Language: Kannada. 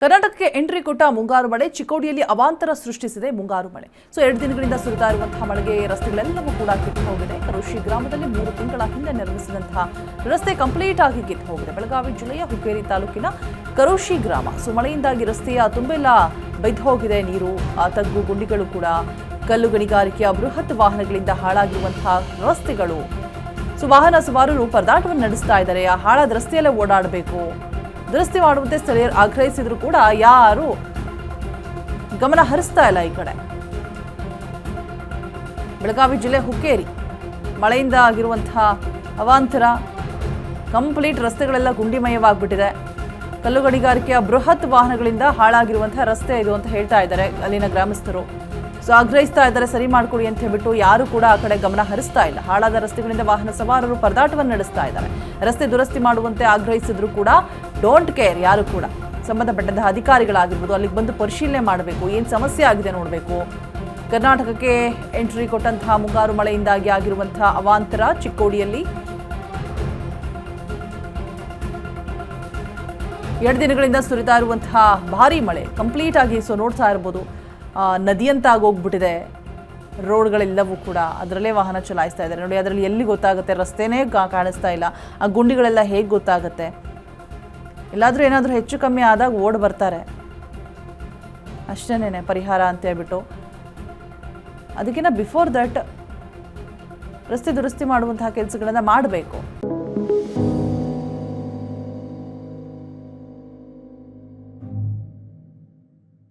ಕರ್ನಾಟಕಕ್ಕೆ ಎಂಟ್ರಿ ಕೊಟ್ಟ ಮುಂಗಾರು ಮಳೆ ಚಿಕ್ಕೋಡಿಯಲ್ಲಿ ಅವಾಂತರ ಸೃಷ್ಟಿಸಿದೆ. ಮುಂಗಾರು ಮಳೆ 2 ದಿನಗಳಿಂದ ಸುರಿತಾ ಇರುವಂತಹ ಮಳೆಗೆ ರಸ್ತೆಗಳೆಲ್ಲವೂ ಕೂಡ ಕಿತ್ತು ಹೋಗಿದೆ. ಕರೋಶಿ ಗ್ರಾಮದಲ್ಲಿ 3 ತಿಂಗಳ ಹಿಂದೆ ನಿರ್ಮಿಸಿದಂತಹ ರಸ್ತೆ ಕಂಪ್ಲೀಟ್ ಆಗಿ ಕಿತ್ತು ಹೋಗಿದೆ. ಬೆಳಗಾವಿ ಜಿಲ್ಲೆಯ ಹುಕ್ಕೇರಿ ತಾಲೂಕಿನ ಕರೋಶಿ ಗ್ರಾಮ. ಮಳೆಯಿಂದಾಗಿ ರಸ್ತೆಯ ತುಂಬೆಲ್ಲ ಬೈದು ಹೋಗಿದೆ. ನೀರು, ತಗ್ಗು ಗುಂಡಿಗಳು ಕೂಡ, ಕಲ್ಲು ಗಣಿಗಾರಿಕೆಯ ಬೃಹತ್ ವಾಹನಗಳಿಂದ ಹಾಳಾಗಿರುವಂತಹ ರಸ್ತೆಗಳು. ವಾಹನ ಸವಾರರು ಪರದಾಟವನ್ನು ನಡೆಸ್ತಾ ಇದ್ದಾರೆ. ಆ ಹಾಳಾದ ರಸ್ತೆಯಲ್ಲೇ ಓಡಾಡಬೇಕು, ದುರಸ್ತಿ ಮಾಡುವಂತೆ ಸ್ಥಳೀಯರು ಆಗ್ರಹಿಸಿದ್ರು ಕೂಡ ಯಾರು ಗಮನ ಹರಿಸ್ತಾ ಇಲ್ಲ. ಈ ಕಡೆ ಬೆಳಗಾವಿ ಜಿಲ್ಲೆ ಹುಕ್ಕೇರಿ ಮಳೆಯಿಂದ ಆಗಿರುವಂತಹ ಅವಾಂತರ, ಕಂಪ್ಲೀಟ್ ರಸ್ತೆಗಳೆಲ್ಲ ಗುಂಡಿಮಯವಾಗ್ಬಿಟ್ಟಿದೆ. ಕಲ್ಲು ಗಣಿಗಾರಿಕೆಯ ಬೃಹತ್ ವಾಹನಗಳಿಂದ ಹಾಳಾಗಿರುವಂತಹ ರಸ್ತೆ ಇದು ಅಂತ ಹೇಳ್ತಾ ಇದ್ದಾರೆ ಅಲ್ಲಿನ ಗ್ರಾಮಸ್ಥರು. ಆಗ್ರಹಿಸ್ತಾ ಇದ್ದಾರೆ, ಸರಿ ಮಾಡ್ಕೊಡಿ ಅಂತ ಹೇಳ್ಬಿಟ್ಟು ಯಾರು ಕೂಡ ಆ ಕಡೆ ಗಮನ ಹರಿಸ್ತಾ ಇಲ್ಲ. ಹಾಳಾದ ರಸ್ತೆಗಳಿಂದ ವಾಹನ ಸವಾರರು ಪರದಾಟವನ್ನು ನಡೆಸ್ತಾ ಇದ್ದಾರೆ. ರಸ್ತೆ ದುರಸ್ತಿ ಮಾಡುವಂತೆ ಆಗ್ರಹಿಸಿದ್ರು ಕೂಡ ಡೋಂಟ್ ಕೇರ್. ಯಾರು ಕೂಡ ಸಂಬಂಧಪಟ್ಟಂತಹ ಅಧಿಕಾರಿಗಳಾಗಿರ್ಬೋದು ಅಲ್ಲಿಗೆ ಬಂದು ಪರಿಶೀಲನೆ ಮಾಡಬೇಕು, ಏನು ಸಮಸ್ಯೆ ಆಗಿದೆ ನೋಡಬೇಕು. ಕರ್ನಾಟಕಕ್ಕೆ ಎಂಟ್ರಿ ಕೊಟ್ಟಂತಹ ಮುಂಗಾರು ಮಳೆಯಿಂದಾಗಿ ಆಗಿರುವಂತಹ ಅವಾಂತರ ಚಿಕ್ಕೋಡಿಯಲ್ಲಿ 2 ದಿನಗಳಿಂದ ಸುರಿತಾ ಇರುವಂತಹ ಭಾರೀ ಮಳೆ ಕಂಪ್ಲೀಟ್ ಆಗಿ ನೋಡ್ತಾ ಇರ್ಬೋದು. ನದಿಯಂತಾಗೋಗ್ಬಿಟ್ಟಿದೆ ರೋಡ್ಗಳೆಲ್ಲವೂ ಕೂಡ. ಅದರಲ್ಲೇ ವಾಹನ ಚಲಾಯಿಸ್ತಾ ಇದ್ದಾರೆ ನೋಡಿ. ಅದರಲ್ಲಿ ಎಲ್ಲಿ ಗೊತ್ತಾಗುತ್ತೆ, ರಸ್ತೆನೇ ಕಾಣಿಸ್ತಾ ಇಲ್ಲ. ಆ ಗುಂಡಿಗಳೆಲ್ಲ ಹೇಗೆ ಗೊತ್ತಾಗುತ್ತೆ? ಎಲ್ಲಾದರೂ ಏನಾದರೂ ಹೆಚ್ಚು ಕಮ್ಮಿ ಆದಾಗ ಓಡ್ ಬರ್ತಾರೆ, ಅಷ್ಟೇನೆ ಪರಿಹಾರ ಅಂತ ಹೇಳ್ಬಿಟ್ಟು. ಅದಕ್ಕಿಂತ ಬಿಫೋರ್ ದಟ್ ರಸ್ತೆ ದುರಸ್ತಿ ಮಾಡುವಂತಹ ಕೆಲಸಗಳನ್ನು ಮಾಡಬೇಕು.